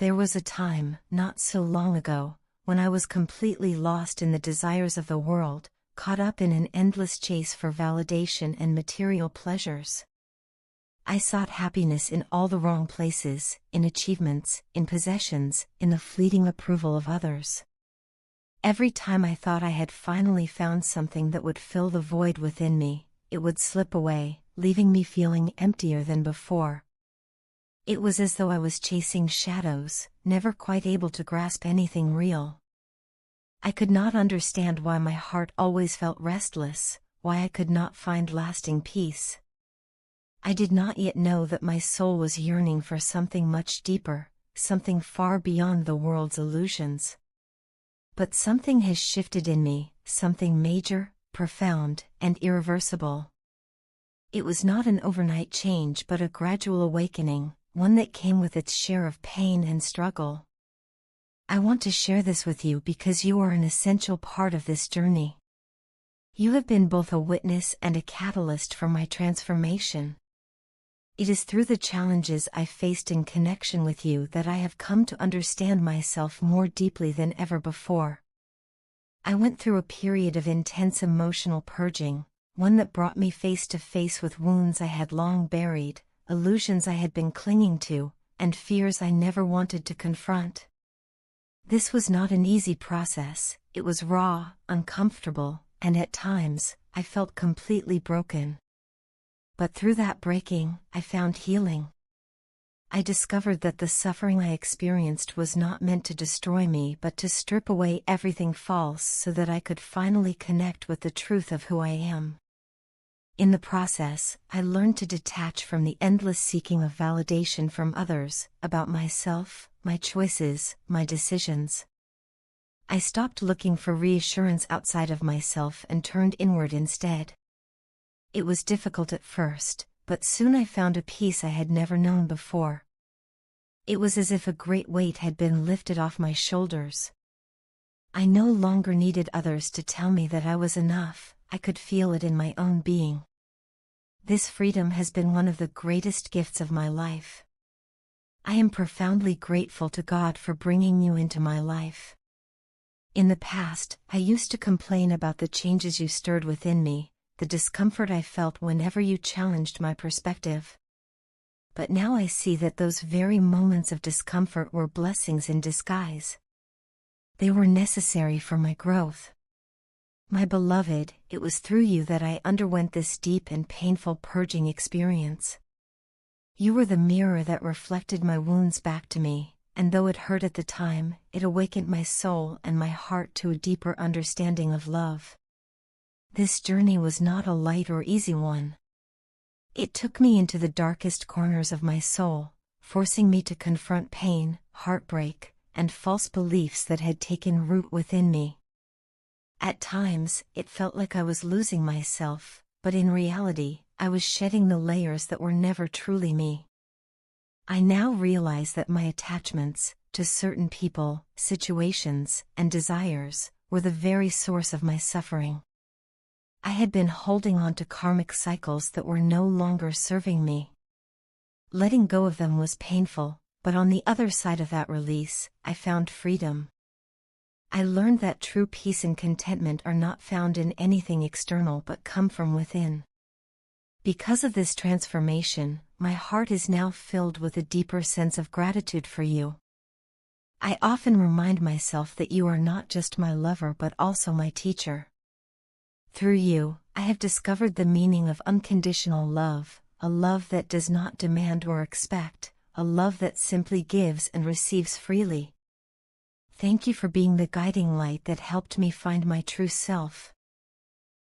There was a time, not so long ago, when I was completely lost in the desires of the world, caught up in an endless chase for validation and material pleasures. I sought happiness in all the wrong places, in achievements, in possessions, in the fleeting approval of others. Every time I thought I had finally found something that would fill the void within me, it would slip away, leaving me feeling emptier than before. It was as though I was chasing shadows, never quite able to grasp anything real. I could not understand why my heart always felt restless, why I could not find lasting peace. I did not yet know that my soul was yearning for something much deeper, something far beyond the world's illusions. But something has shifted in me, something major, profound, and irreversible. It was not an overnight change but a gradual awakening, one that came with its share of pain and struggle. I want to share this with you because you are an essential part of this journey. You have been both a witness and a catalyst for my transformation. It is through the challenges I faced in connection with you that I have come to understand myself more deeply than ever before. I went through a period of intense emotional purging, one that brought me face to face with wounds I had long buried, illusions I had been clinging to, and fears I never wanted to confront. This was not an easy process, it was raw, uncomfortable, and at times, I felt completely broken. But through that breaking, I found healing. I discovered that the suffering I experienced was not meant to destroy me but to strip away everything false so that I could finally connect with the truth of who I am. In the process, I learned to detach from the endless seeking of validation from others, about myself, my choices, my decisions. I stopped looking for reassurance outside of myself and turned inward instead. It was difficult at first, but soon I found a peace I had never known before. It was as if a great weight had been lifted off my shoulders. I no longer needed others to tell me that I was enough, I could feel it in my own being. This freedom has been one of the greatest gifts of my life. I am profoundly grateful to God for bringing you into my life. In the past, I used to complain about the changes you stirred within me, the discomfort I felt whenever you challenged my perspective. But now I see that those very moments of discomfort were blessings in disguise. They were necessary for my growth. My beloved, it was through you that I underwent this deep and painful purging experience. You were the mirror that reflected my wounds back to me, and though it hurt at the time, it awakened my soul and my heart to a deeper understanding of love. This journey was not a light or easy one. It took me into the darkest corners of my soul, forcing me to confront pain, heartbreak, and false beliefs that had taken root within me. At times, it felt like I was losing myself, but in reality, I was shedding the layers that were never truly me. I now realize that my attachments, to certain people, situations, and desires, were the very source of my suffering. I had been holding on to karmic cycles that were no longer serving me. Letting go of them was painful, but on the other side of that release, I found freedom. I learned that true peace and contentment are not found in anything external but come from within. Because of this transformation, my heart is now filled with a deeper sense of gratitude for you. I often remind myself that you are not just my lover but also my teacher. Through you, I have discovered the meaning of unconditional love, a love that does not demand or expect, a love that simply gives and receives freely. Thank you for being the guiding light that helped me find my true self.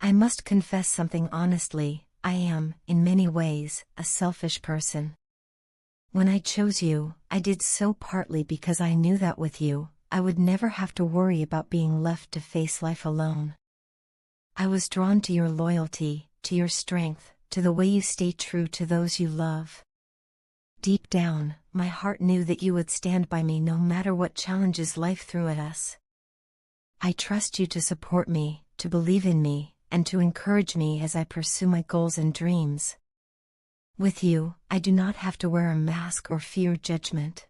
I must confess something honestly, I am, in many ways, a selfish person. When I chose you, I did so partly because I knew that with you, I would never have to worry about being left to face life alone. I was drawn to your loyalty, to your strength, to the way you stay true to those you love. Deep down, my heart knew that you would stand by me no matter what challenges life threw at us. I trust you to support me, to believe in me, and to encourage me as I pursue my goals and dreams. With you, I do not have to wear a mask or fear judgment.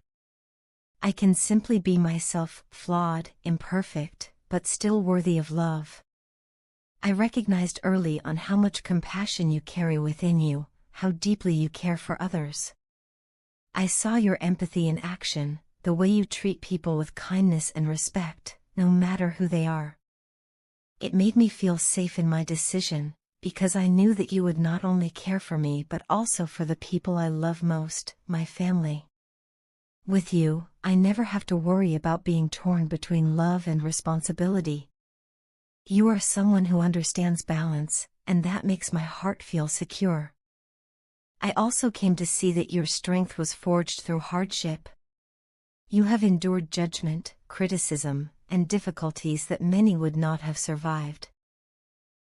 I can simply be myself, flawed, imperfect, but still worthy of love. I recognized early on how much compassion you carry within you, how deeply you care for others. I saw your empathy in action, the way you treat people with kindness and respect, no matter who they are. It made me feel safe in my decision, because I knew that you would not only care for me but also for the people I love most, my family. With you, I never have to worry about being torn between love and responsibility. You are someone who understands balance, and that makes my heart feel secure. I also came to see that your strength was forged through hardship. You have endured judgment, criticism, and difficulties that many would not have survived.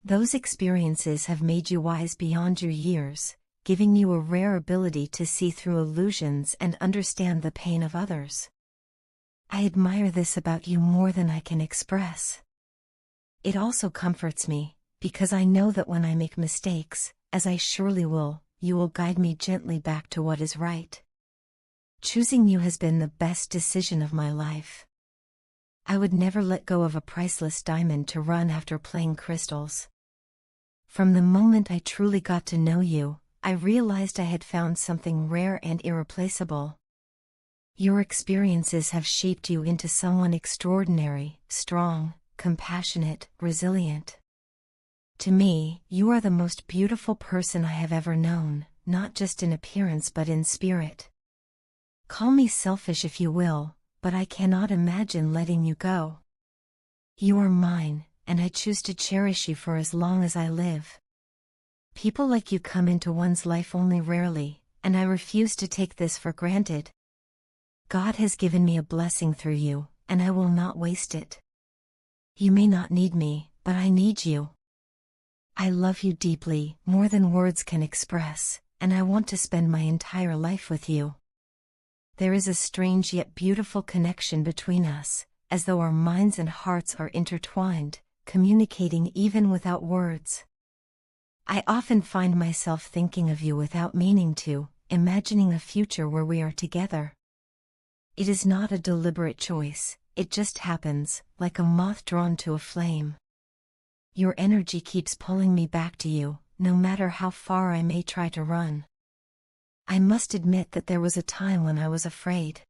Those experiences have made you wise beyond your years, giving you a rare ability to see through illusions and understand the pain of others. I admire this about you more than I can express. It also comforts me, because I know that when I make mistakes, as I surely will, you will guide me gently back to what is right. Choosing you has been the best decision of my life. I would never let go of a priceless diamond to run after plain crystals. From the moment I truly got to know you, I realized I had found something rare and irreplaceable. Your experiences have shaped you into someone extraordinary, strong, compassionate, resilient. To me, you are the most beautiful person I have ever known, not just in appearance but in spirit. Call me selfish if you will, but I cannot imagine letting you go. You are mine, and I choose to cherish you for as long as I live. People like you come into one's life only rarely, and I refuse to take this for granted. God has given me a blessing through you, and I will not waste it. You may not need me, but I need you. I love you deeply, more than words can express, and I want to spend my entire life with you. There is a strange yet beautiful connection between us, as though our minds and hearts are intertwined, communicating even without words. I often find myself thinking of you without meaning to, imagining a future where we are together. It is not a deliberate choice, it just happens, like a moth drawn to a flame. Your energy keeps pulling me back to you, no matter how far I may try to run. I must admit that there was a time when I was afraid.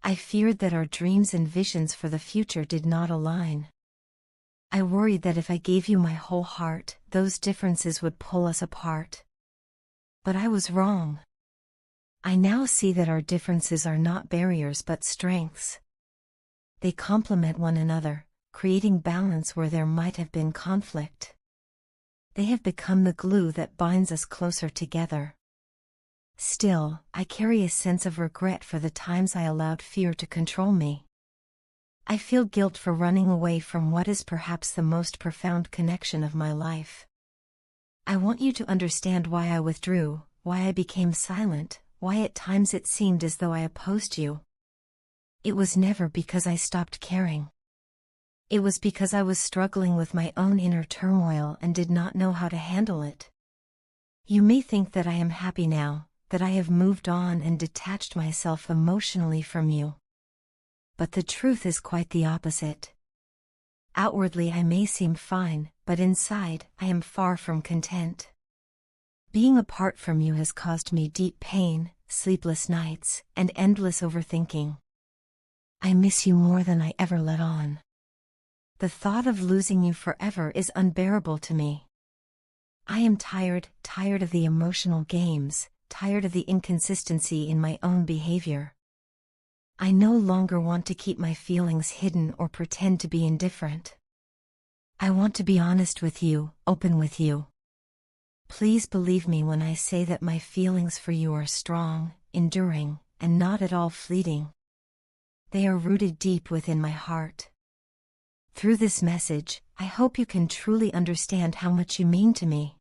I feared that our dreams and visions for the future did not align. I worried that if I gave you my whole heart, those differences would pull us apart. But I was wrong. I now see that our differences are not barriers but strengths. They complement one another, creating balance where there might have been conflict. They have become the glue that binds us closer together. Still, I carry a sense of regret for the times I allowed fear to control me. I feel guilt for running away from what is perhaps the most profound connection of my life. I want you to understand why I withdrew, why I became silent, why at times it seemed as though I opposed you. It was never because I stopped caring. It was because I was struggling with my own inner turmoil and did not know how to handle it. You may think that I am happy now, that I have moved on and detached myself emotionally from you. But the truth is quite the opposite. Outwardly I may seem fine, but inside I am far from content. Being apart from you has caused me deep pain, sleepless nights, and endless overthinking. I miss you more than I ever let on. The thought of losing you forever is unbearable to me. I am tired of the emotional games, tired of the inconsistency in my own behavior. I no longer want to keep my feelings hidden or pretend to be indifferent. I want to be honest with you, open with you. Please believe me when I say that my feelings for you are strong, enduring, and not at all fleeting. They are rooted deep within my heart. Through this message, I hope you can truly understand how much you mean to me.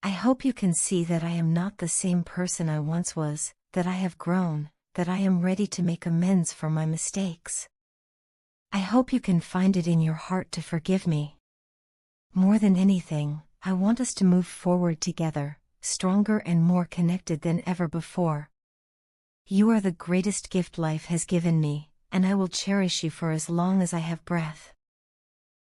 I hope you can see that I am not the same person I once was, that I have grown, that I am ready to make amends for my mistakes. I hope you can find it in your heart to forgive me. More than anything, I want us to move forward together, stronger and more connected than ever before. You are the greatest gift life has given me, and I will cherish you for as long as I have breath.